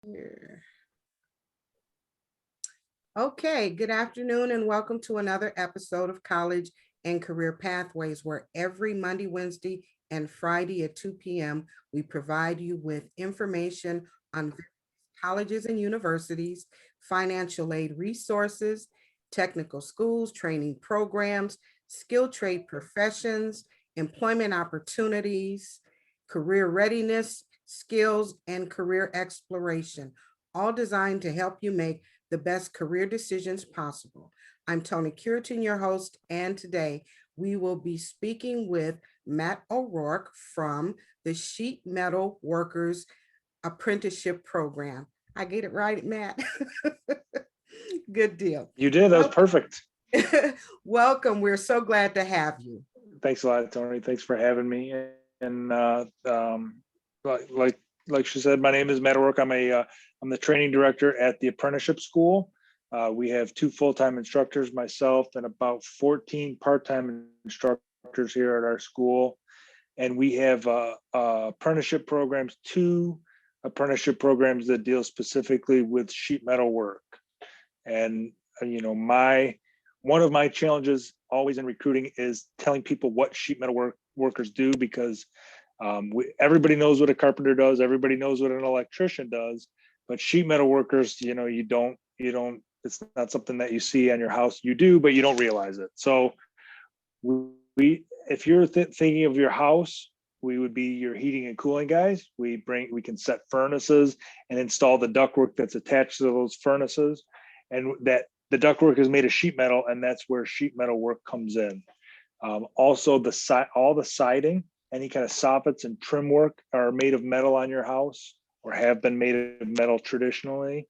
Here. Okay, good afternoon and welcome to another episode of College and Career Pathways, where every Monday, Wednesday, and Friday at 2 p.m. we provide you with information on colleges and universities, financial aid resources, technical schools, training programs, skilled trade professions, employment opportunities, career readiness, skills, and career exploration, all designed to help you make the best career decisions possible. I'm Tony Curitin, your host, and today we will be speaking with Matt O'Rourke from the Sheet Metal Workers Apprenticeship Program. I get it right, Matt? Good deal. You did. That was perfect. Welcome. We're so glad to have you. Thanks a lot, Tony. Thanks for having me. And like she said, my name is Matt O'Rourke. I'm the training director at the Apprenticeship School. We have 2 full-time instructors, myself, and about 14 part-time instructors here at our school. And we have apprenticeship programs, 2 apprenticeship programs that deal specifically with sheet metal work. And one of my challenges always in recruiting is telling people what sheet metal workers do, because everybody knows what a carpenter does, everybody knows what an electrician does, but sheet metal workers, you don't, it's not something that you see on your house. You do, but you don't realize it. So if you're thinking of your house, we would be your heating and cooling guys. We can set furnaces and install the ductwork that's attached to those furnaces, and that the ductwork is made of sheet metal, and that's where sheet metal work comes in. Also, all the siding, any kind of soffits and trim work are made of metal on your house, or have been made of metal traditionally.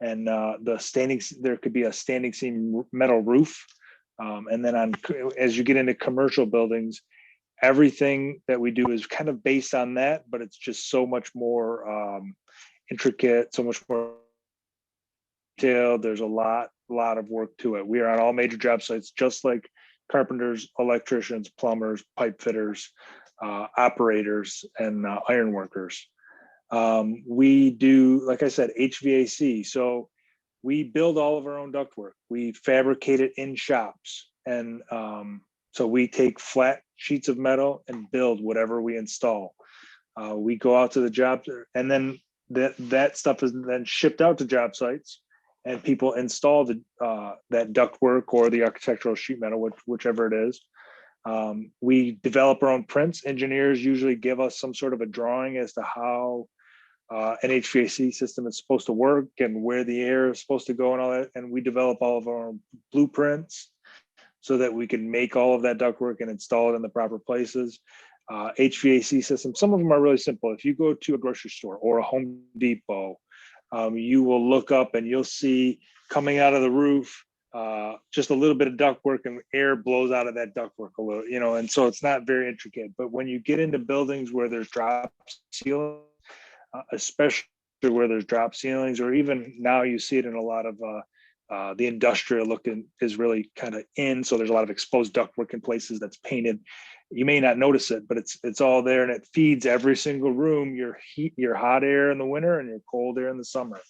And there could be a standing seam metal roof. And then as you get into commercial buildings, everything that we do is kind of based on that, but it's just so much more intricate, so much more detailed. There's a lot of work to it. We are on all major job sites, just like carpenters, electricians, plumbers, pipe fitters, operators, and iron workers. We do, like I said, HVAC. So we build all of our own ductwork. We fabricate it in shops. And so we take flat sheets of metal and build whatever we install. We go out to the job, and then that stuff is then shipped out to job sites, and people install that ductwork or the architectural sheet metal, whichever it is. We develop our own prints. Engineers usually give us some sort of a drawing as to how an HVAC system is supposed to work and where the air is supposed to go and all that. And we develop all of our own blueprints so that we can make all of that ductwork and install it in the proper places. HVAC systems, some of them are really simple. If you go to a grocery store or a Home Depot, you will look up and you'll see coming out of the roof just a little bit of ductwork, and air blows out of that ductwork a little, and so it's not very intricate. But when you get into buildings where there's drop ceilings, especially where there's drop ceilings, or even now you see it in a lot of the industrial looking is really kind of in. So there's a lot of exposed ductwork in places that's painted. You may not notice it, but it's all there, and it feeds every single room your hot air in the winter and your cold air in the summer.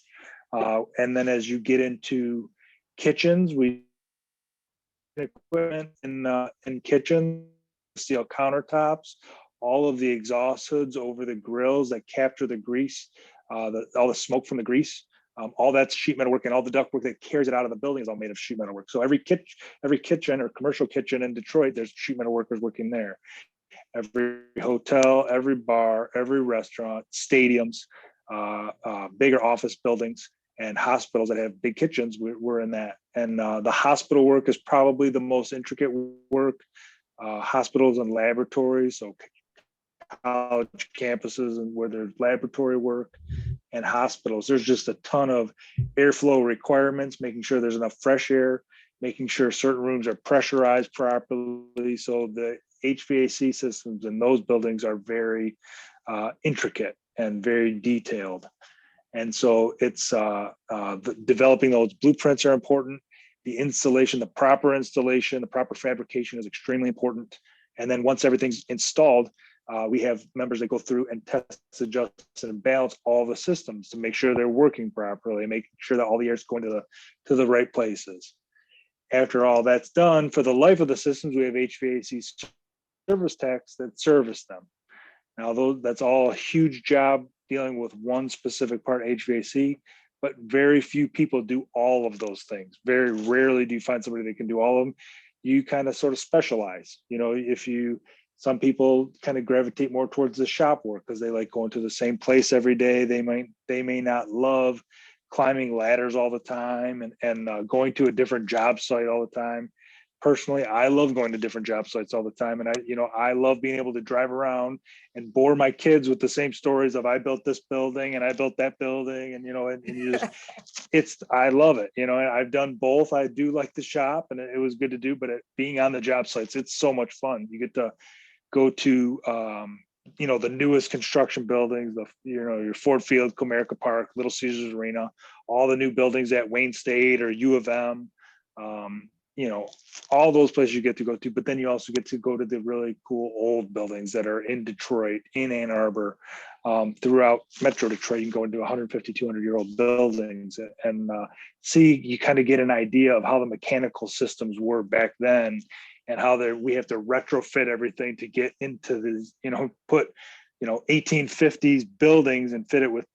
And then as you get into kitchens, we equipment in kitchens, steel countertops, all of the exhaust hoods over the grills that capture the grease, all the smoke from the grease. All that's sheet metal work, and all the ductwork that carries it out of the building is all made of sheet metal work. So every kitchen or commercial kitchen in Detroit, there's sheet metal workers working there. Every hotel, every bar, every restaurant, stadiums, bigger office buildings, and hospitals that have big kitchens, we're in that. And the hospital work is probably the most intricate work. Hospitals and laboratories, so college campuses and where there's laboratory work, and hospitals, there's just a ton of airflow requirements, making sure there's enough fresh air, making sure certain rooms are pressurized properly. So the HVAC systems in those buildings are very intricate and very detailed. And so it's developing those blueprints are important. The installation, the proper fabrication is extremely important. And then once everything's installed, We have members that go through and test, adjust, and balance all the systems to make sure they're working properly, make sure that all the air is going to the right places. After all that's done, for the life of the systems, we have HVAC service techs that service them. Now, that's all a huge job dealing with one specific part, HVAC, but very few people do all of those things. Very rarely do you find somebody that can do all of them. You kind of sort of specialize. Some people kind of gravitate more towards the shop work because they like going to the same place every day. They may not love climbing ladders all the time and going to a different job site all the time. Personally, I love going to different job sites all the time. And I love being able to drive around and bore my kids with the same stories of I built this building and I built that building. And you just, I love it. I've done both. I do like the shop and it was good to do, but being on the job sites, it's so much fun. You get to go to, the newest construction buildings, your Ford Field, Comerica Park, Little Caesars Arena, all the new buildings at Wayne State or U of M, all those places you get to go to, but then you also get to go to the really cool old buildings that are in Detroit, in Ann Arbor, throughout Metro Detroit. You can go into 150, 200-year-old buildings and see, you kind of get an idea of how the mechanical systems were back then and how we have to retrofit everything to get into these, put, 1850s buildings and fit it with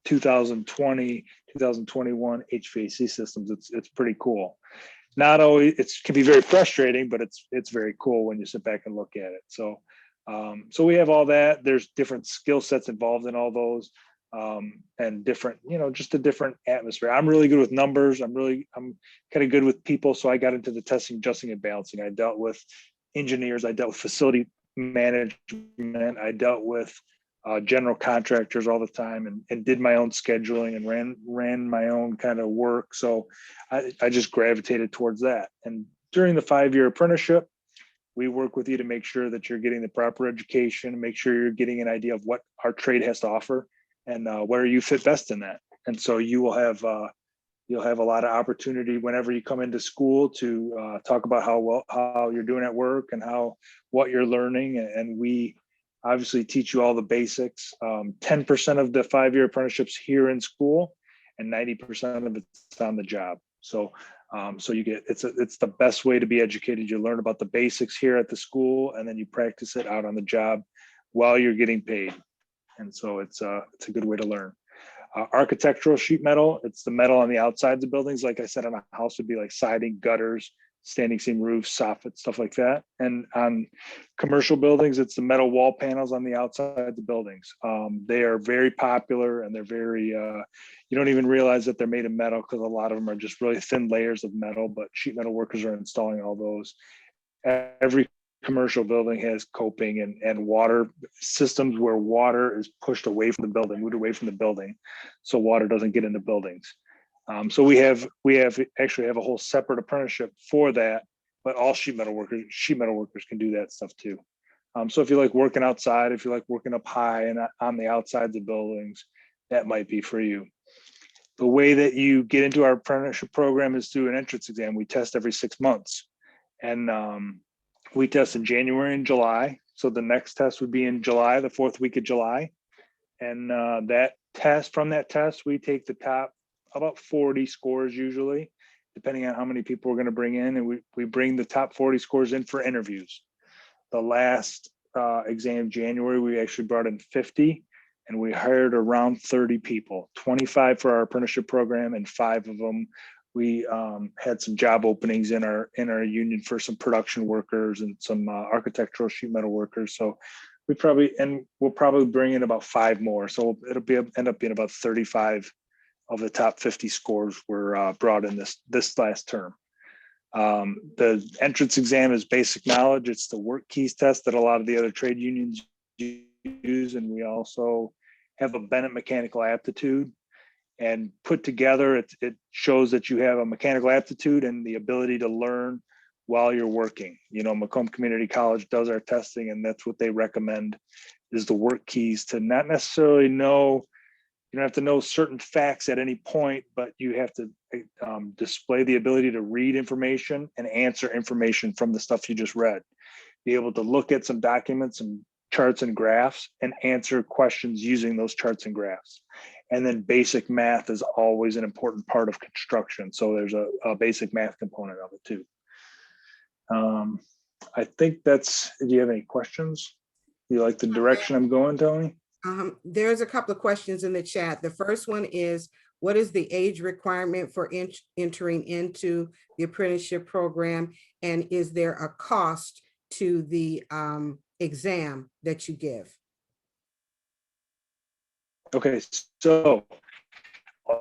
2020, 2021 HVAC systems. It's pretty cool. Not always, it can be very frustrating, but it's very cool when you sit back and look at it. So we have all that. There's different skill sets involved in all those, and different, just a different atmosphere. I'm really good with numbers. I'm kind of good with people. So I got into the testing, adjusting, and balancing. I dealt with engineers. I dealt with facility management. I dealt with general contractors all the time and did my own scheduling and ran my own kind of work. So I just gravitated towards that. And during the 5-year apprenticeship, we work with you to make sure that you're getting the proper education, make sure you're getting an idea of what our trade has to offer and where you fit best in that. And so you'll have a lot of opportunity whenever you come into school to talk about how you're doing at work and what you're learning. And we obviously teach you all the basics. 10% of the 5-year apprenticeships here in school and 90% of it's on the job. So you get, it's the best way to be educated. You learn about the basics here at the school and then you practice it out on the job while you're getting paid. And so it's a good way to learn. Architectural sheet metal, it's the metal on the outsides of buildings. Like I said, on a house would be like siding, gutters, standing seam roofs, soffits, stuff like that. And on commercial buildings, it's the metal wall panels on the outside of the buildings. They are very popular and they're very, you don't even realize that they're made of metal because a lot of them are just really thin layers of metal, but sheet metal workers are installing all those. Every commercial building has coping and water systems where water is pushed away from the building, moved away from the building, so water doesn't get into buildings. So we actually have a whole separate apprenticeship for that, but all sheet metal workers can do that stuff too. So if you like working outside, if you like working up high and on the outsides of buildings, that might be for you. The way that you get into our apprenticeship program is through an entrance exam. We test every 6 months, and we test in January and July. So the next test would be in July, the 4th week of July. And from that test, we take the top about 40 scores usually, depending on how many people we're going to bring in. And we bring the top 40 scores in for interviews. The last exam, January, we actually brought in 50 and we hired around 30 people, 25 for our apprenticeship program, and 5 of them we had some job openings in our union for some production workers and some architectural sheet metal workers. So we'll probably bring in about 5 more. So it'll end up being about 35 of the top 50 scores were brought in this last term. The entrance exam is basic knowledge. It's the work keys test that a lot of the other trade unions use, and we also have a Bennett mechanical aptitude. And put together, it shows that you have a mechanical aptitude and the ability to learn while you're working. Macomb Community College does our testing, and that's what they recommend is the work keys, to not necessarily know, you don't have to know certain facts at any point, but you have to display the ability to read information and answer information from the stuff you just read. Be able to look at some documents and charts and graphs and answer questions using those charts and graphs. And then basic math is always an important part of construction. So there's a basic math component of it too. I think that's, do you have any questions? You like the direction I'm going, Tony? There's a couple of questions in the chat. The first one is, what is the age requirement for entering into the apprenticeship program? And is there a cost to the exam that you give? Okay, so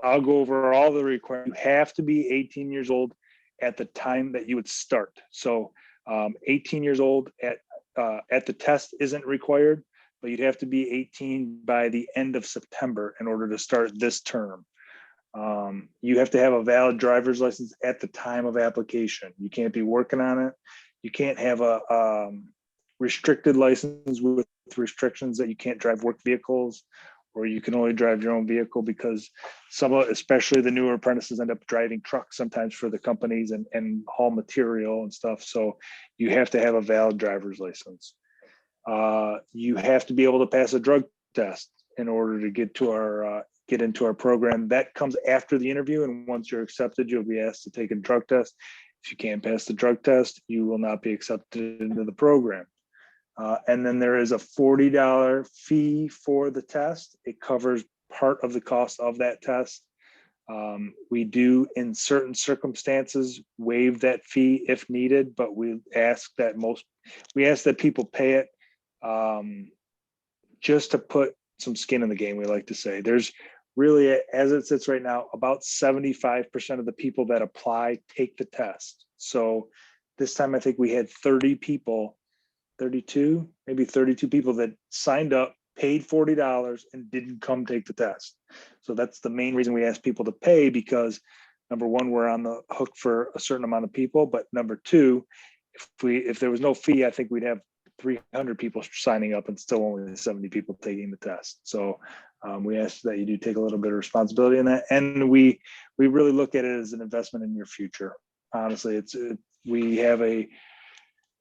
I'll go over all the requirements. You have to be 18 years old at the time that you would start. So 18 years old at the test isn't required, but you'd have to be 18 by the end of September in order to start this term. You have to have a valid driver's license at the time of application. You can't be working on it. You can't have a restricted license with restrictions that you can't drive work vehicles, or you can only drive your own vehicle, because some of, especially the newer apprentices, end up driving trucks sometimes for the companies and haul material and stuff. So you have to have a valid driver's license. You have to be able to pass a drug test in order to get into our program. That comes after the interview, and once you're accepted, you'll be asked to take a drug test. If you can't pass the drug test, you will not be accepted into the program. And then there is a $40 fee for the test. It covers part of the cost of that test. We do, in certain circumstances, waive that fee if needed, but we ask that people pay it just to put some skin in the game, we like to say. There's really, as it sits right now, about 75% of the people that apply take the test. So this time, I think we had 32 people that signed up, paid $40 and didn't come take the test. So that's the main reason we ask people to pay, because number one, we're on the hook for a certain amount of people, but number two, if there was no fee, I think we'd have 300 people signing up and still only 70 people taking the test. So we ask that you do take a little bit of responsibility in that, and we really look at it as an investment in your future. Honestly,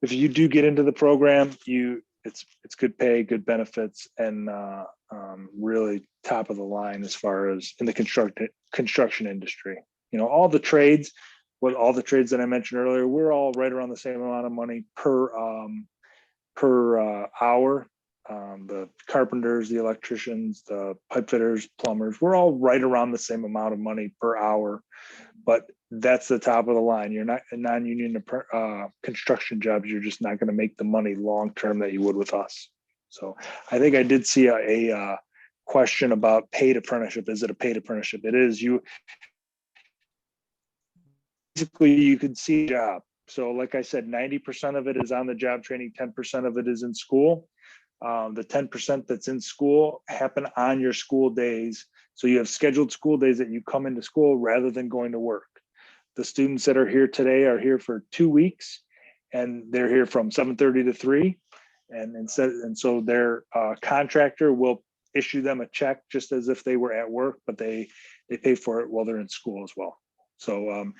if you do get into the program, it's good pay, good benefits, and really top of the line as far as in the construction industry. You know, all the trades that I mentioned earlier, we're all right around the same amount of money per hour. The carpenters, the electricians, the pipe fitters, plumbers, we're all right around the same amount of money per hour. But that's the top of the line. You're not a non-union construction jobs. You're just not going to make the money long-term that you would with us. So I think I did see a question about paid apprenticeship. Is it a paid apprenticeship? It is. Basically, you could see a job. So like I said, 90% of it is on the job training, 10% of it is in school. The 10% that's in school happen on your school days. So you have scheduled school days that you come into school rather than going to work. The students that are here today are here for 2 weeks, and they're here from 7:30 to 3. And so their contractor will issue them a check just as if they were at work, but they pay for it while they're in school as well. So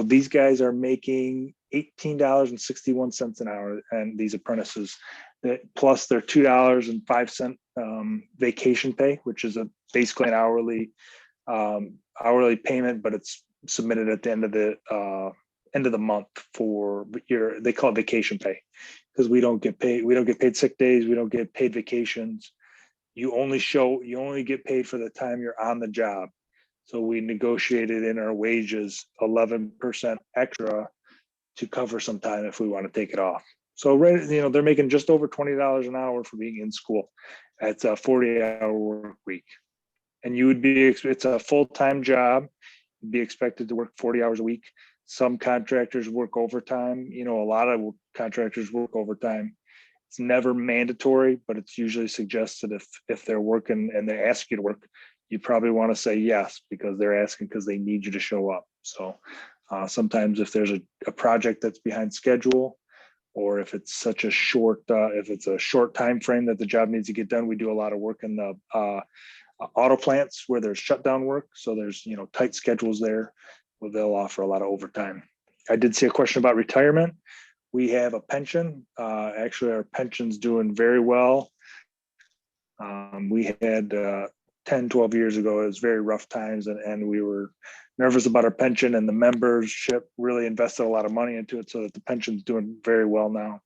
these guys are making $18.61 an hour, and these apprentices, that plus their $2.05 vacation pay, which is basically an hourly payment, but it's submitted at the end of the month for they call it vacation pay, because we don't get paid sick days, we don't get paid vacations. You only get paid for the time you're on the job. So we negotiated in our wages 11% extra to cover some time if we want to take it off. So they're making just over $20 an hour for being in school. It's a 40-hour work week, and it's a full-time job. You'd be expected to work 40 hours a week. Some contractors work overtime. You know, a lot of contractors work overtime. It's never mandatory, but it's usually suggested if they're working and they ask you to work, you probably want to say yes, because they're asking because they need you to show up. So sometimes if there's a project that's behind schedule, or if it's such a short, if it's a short time frame that the job needs to get done, we do a lot of work in the auto plants where there's shutdown work. So there's tight schedules there where they'll offer a lot of overtime. I did see a question about retirement. We have a pension. Actually, our pension's doing very well. We had 10, 12 years ago, it was very rough times, and we were nervous about our pension, and the membership really invested a lot of money into it so that the pension's doing very well now.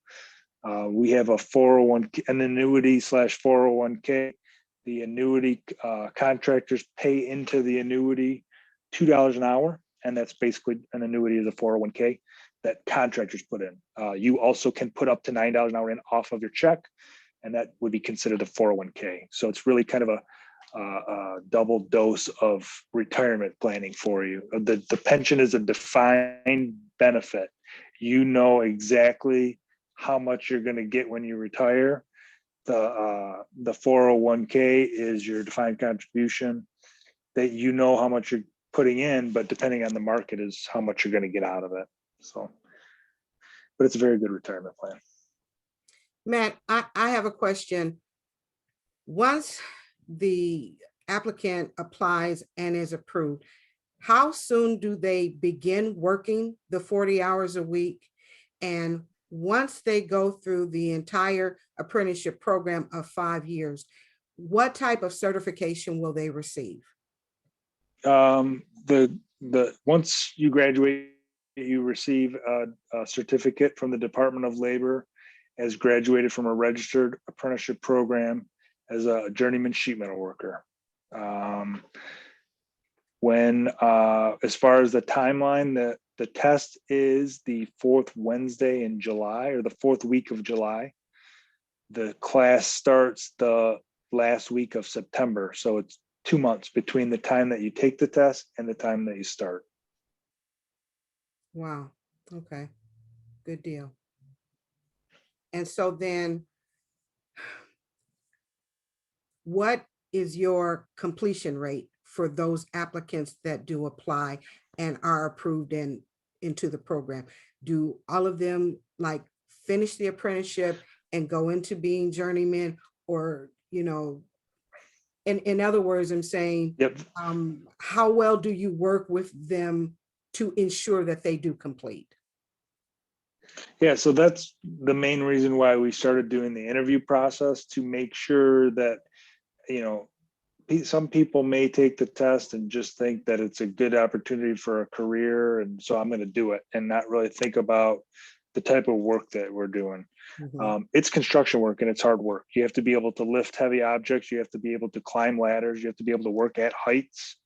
We have a 401k, an annuity slash 401k. The annuity contractors pay into the annuity $2 an hour, and that's basically an annuity is a 401k that contractors put in. You also can put up to $9 an hour in off of your check, and that would be considered a 401k. So it's really kind of a double dose of retirement planning for you. The pension is a defined benefit. You know exactly how much you're going to get when you retire. The 401k is your defined contribution that you know how much you're putting in, but depending on the market is how much you're going to get out of it. So, but it's a very good retirement plan. Matt, I have a question. Once the applicant applies and is approved, how soon do they begin working the 40 hours a week? And once they go through the entire apprenticeship program of 5 years, what type of certification will they receive? Once you graduate, you receive a certificate from the Department of Labor as graduated from a registered apprenticeship program as a journeyman sheet metal worker. As far as the timeline, the test is the 4th Wednesday in July, or the 4th week of July. The class starts the last week of September. So it's 2 months between the time that you take the test and the time that you start. Wow. Okay. Good deal. And so then what is your completion rate for those applicants that do apply and are approved into the program? Do all of them like finish the apprenticeship and go into being journeymen, or, in other words, I'm saying, Yep. How well do you work with them to ensure that they do complete? Yeah, so that's the main reason why we started doing the interview process, to make sure that, some people may take the test and just think that it's a good opportunity for a career, and so I'm going to do it, and not really think about the type of work that we're doing. Mhm. It's construction work and it's hard work. You have to be able to lift heavy objects. You have to be able to climb ladders. You have to be able to work at heights,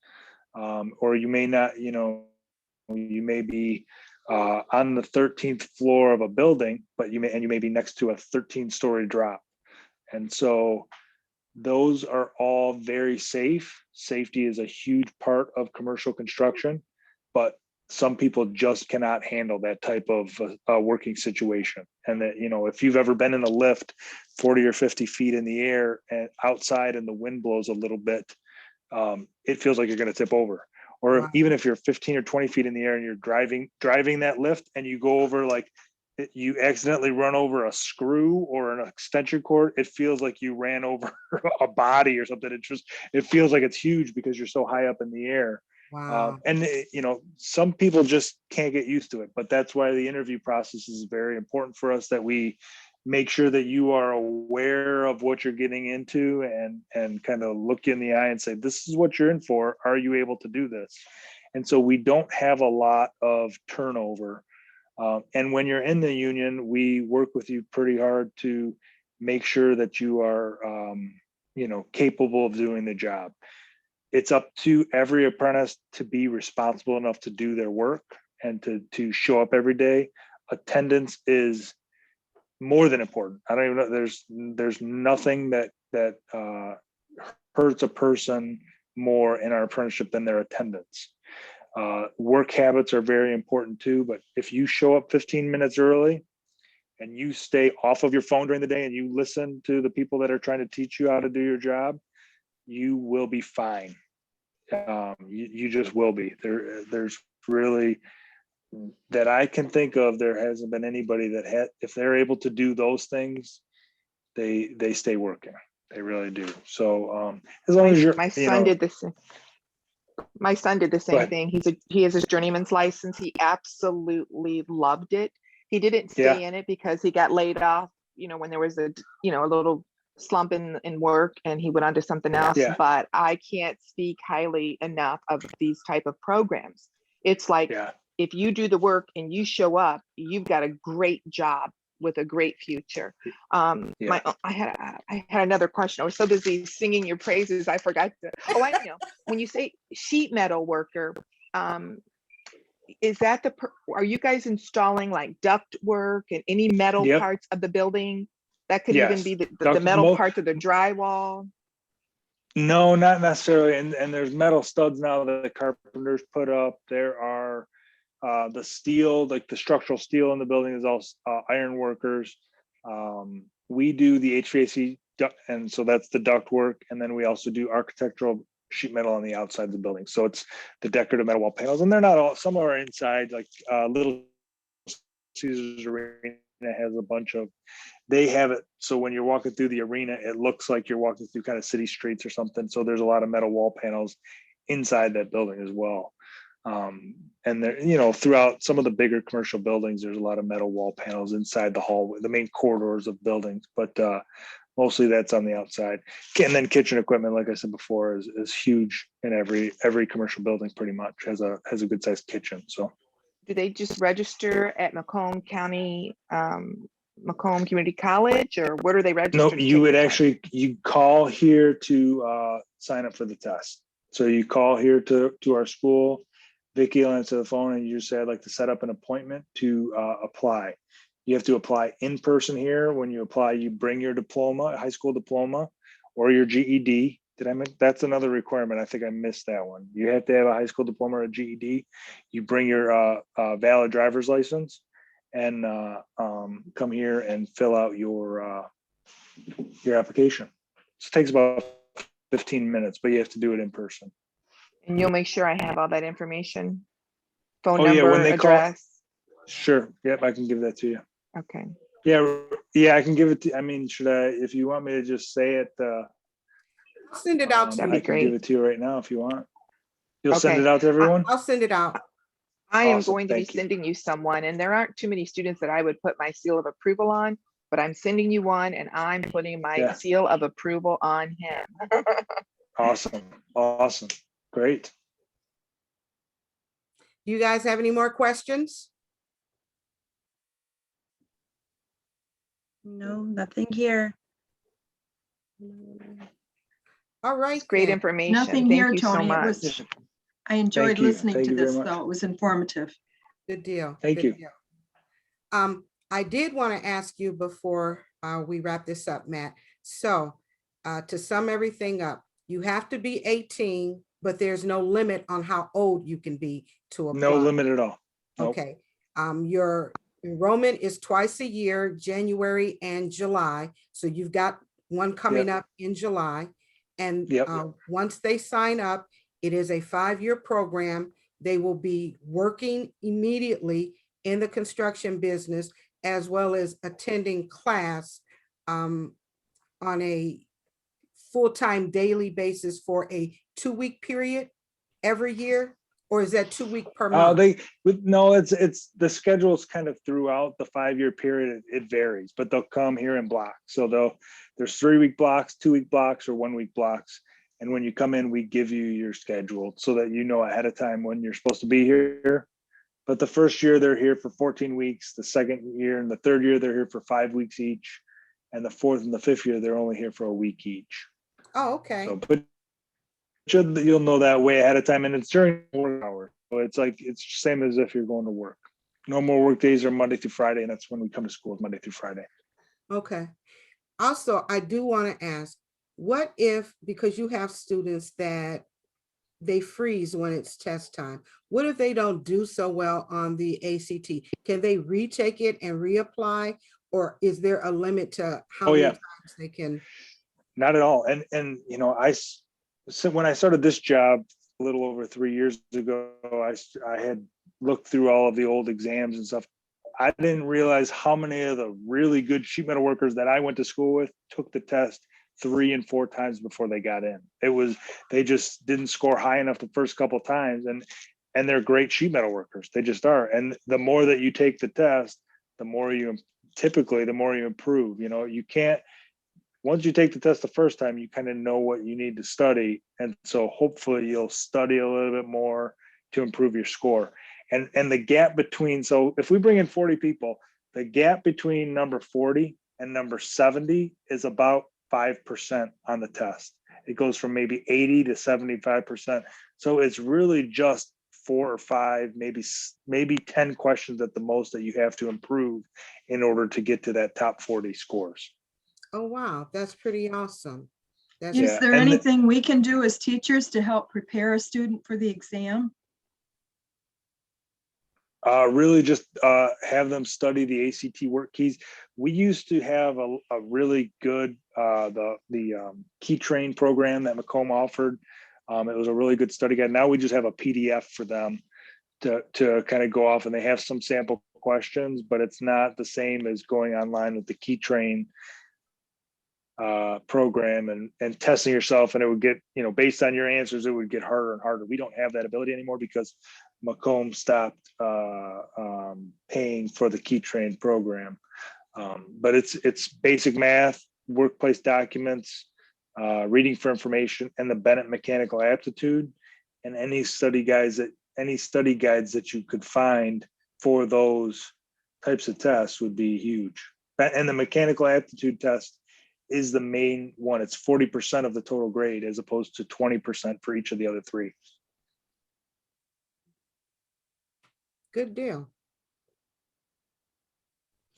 or you may not, you may be on the 13th floor of a building, but you may be next to a 13-story drop. And so those are all very safe. Safety is a huge part of commercial construction, but some people just cannot handle that type of working situation. And that, if you've ever been in a lift 40 or 50 feet in the air and outside and the wind blows a little bit, it feels like you're going to tip over. Or Wow. even if you're 15 or 20 feet in the air and you're driving that lift and you go over, like, you accidentally run over a screw or an extension cord, it feels like you ran over a body or something. It feels like it's huge because you're so high up in the air. Wow. And some people just can't get used to it, but that's why the interview process is very important for us, that we make sure that you are aware of what you're getting into, and kind of look you in the eye and say, this is what you're in for. Are you able to do this? And so we don't have a lot of turnover. And when you're in the union, we work with you pretty hard to make sure that you are, capable of doing the job. It's up to every apprentice to be responsible enough to do their work and to show up every day. Attendance is more than important. I don't even know. There's nothing that hurts a person more in our apprenticeship than their attendance. Work habits are very important too, but if you show up 15 minutes early and you stay off of your phone during the day and you listen to the people that are trying to teach you how to do your job, you will be fine. You just will be. There's really, that I can think of, there hasn't been anybody that if they're able to do those things, they stay working. They really do. So as long as you're, my son did the same. My son did the same thing. He has his journeyman's license. He absolutely loved it. He didn't Yeah. stay in it because he got laid off, when there was a little slump in work, and he went on to something else. Yeah. But I can't speak highly enough of these type of programs. It's like, Yeah. if you do the work and you show up, you've got a great job with a great future. Yeah. I had another question. I was so busy singing your praises, I forgot to. Oh, I know. When you say sheet metal worker, is that are you guys installing like duct work and any metal Yep. parts of the building? That could even Yes. be the metal parts of the drywall. No, not necessarily. And there's metal studs now that the carpenters put up. There are the steel, like the structural steel in the building is all iron workers. We do the HVAC, and so that's the duct work. And then we also do architectural sheet metal on the outside of the building. So it's the decorative metal wall panels, and they're not all, some are inside, like Little Caesars Arena has a bunch of, they have it. So when you're walking through the arena, it looks like you're walking through kind of city streets or something. So there's a lot of metal wall panels inside that building as well. And there, throughout some of the bigger commercial buildings, there's a lot of metal wall panels inside the hallway, the main corridors of buildings, but mostly that's on the outside. And then kitchen equipment, like I said before, is huge in every commercial building. Pretty much has a good sized kitchen. So Do they just register at Macomb County, Macomb Community College, or what are they registered? no, to you take would the test? actually, you call here to sign up for the test. So you call here to our school. Vicki will answer the phone, and you just say, I'd like to set up an appointment to apply. You have to apply in person here. When you apply, you bring your diploma, high school diploma, or your GED. That's another requirement. I think I missed that one. You have to have a high school diploma or a GED. You bring your valid driver's license, and come here and fill out your application. It takes about 15 minutes, but you have to do it in person. And you'll make sure I have all that information, phone Oh, number, yeah, when they call- address. Sure. Yep, I can give that to you. Okay. Yeah, I can give it to, should I, if you want me to just say it, I'll send it out to That'd you. be I can give great. it to you right now if you want. You'll send Okay. it out to everyone? I'll send it out. I am Awesome, going to be thank you. sending you someone, and there aren't too many students that I would put my seal of approval on, but I'm sending you one, and I'm putting my Yeah. seal of approval on him. Awesome. Great. Do you guys have any more questions? No, nothing here. All right. It's great then. information. Nothing Thank here, you so Tony. It much. was, I enjoyed Thank you. listening Thank to you very this, much. though. It was informative. Good deal. Thank good you. deal. I did want to ask you before we wrap this up, Matt. So to sum everything up, you have to be 18, but there's no limit on how old you can be to apply. No limit at all. Nope. Okay. Your enrollment is twice a year, January and July. So you've got one coming up in July. And Yep. once they sign up, it is a 5-year program. They will be working immediately in the construction business, as well as attending class on a full-time daily basis for a 2-week period every year, or is that 2 week per month? It's the schedule's kind of throughout the 5-year period. It varies, but they'll come here in blocks. So there's 3-week blocks, 2-week blocks, or 1-week blocks. And when you come in, we give you your schedule so that you know ahead of time when you're supposed to be here. But the first year they're here for 14 weeks. The second year and the third year they're here for 5 weeks each. And the fourth and the fifth year they're only here for a week each. Oh, okay. So, but you'll know that way ahead of time, and it's during work hours. So it's the same as if you're going to work. Normal work days are Monday through Friday, and that's when we come to school, Monday through Friday. Okay. Also, I do want to ask, what if, because you have students that they freeze when it's test time, what if they don't do so well on the ACT? Can they retake it and reapply, or is there a limit to how many times they can? Not at all. And so when I started this job a little over 3 years ago, I had looked through all of the old exams and stuff. I didn't realize how many of the really good sheet metal workers that I went to school with took the test 3 and 4 times before they got in. They just didn't score high enough the first couple of times, and they're great sheet metal workers. They just are. And the more that you take the test, the more typically the more you improve. You know, you can't, once you take the test the first time, you kind of know what you need to study. And so hopefully you'll study a little bit more to improve your score. And the gap between, so if we bring in 40 people, the gap between number 40 and number 70 is about 5% on the test. It goes from maybe 80 to 75%. So it's really just 4 or 5, maybe 10 questions at the most that you have to improve in order to get to that top 40 scores. Oh, wow, that's pretty awesome. That's Yeah, Is there and anything we can do as teachers to help prepare a student for the exam? Really just have them study the ACT work keys. We used to have a really good the key train program that Macomb offered. It was a really good study guide. Now we just have a PDF for them to kind of go off, and they have some sample questions, but it's not the same as going online with the key train program and testing yourself, and it would get, you know, based on your answers, it would get harder and harder. We don't have that ability anymore because Macomb stopped paying for the key train program. But it's basic math, workplace documents, reading for information, and the Bennett mechanical aptitude, and any study guides that you could find for those types of tests would be huge. And the mechanical aptitude test is the main one. It's 40% of the total grade as opposed to 20% for each of the other 3. good deal.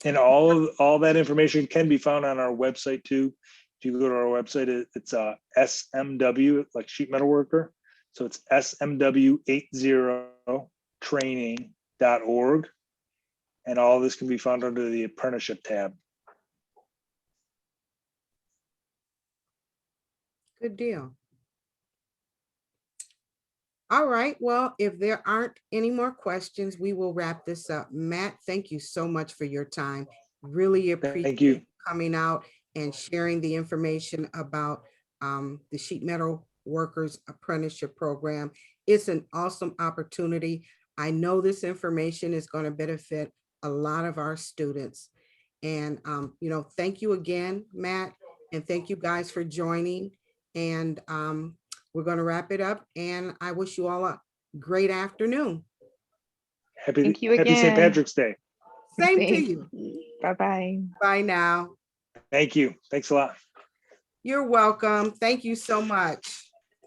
And all that information can be found on our website too. If you go to our website, it's SMW, like sheet metal worker. So it's smw80training.org. And all this can be found under the apprenticeship tab. Good deal. All right, well, if there aren't any more questions, we will wrap this up. Matt, thank you so much for your time. Really appreciate you. coming out and sharing the information about the Sheet Metal Workers Apprenticeship Program. It's an awesome opportunity. I know this information is going to benefit a lot of our students. And, you know, thank you again, Matt, and thank you guys for joining. And we're going to wrap it up, and I wish you all a great afternoon. Thank you Happy St. again. Patrick's Day. Same to you. Bye-bye. Bye now. Thank you. Thanks a lot. You're welcome. Thank you so much.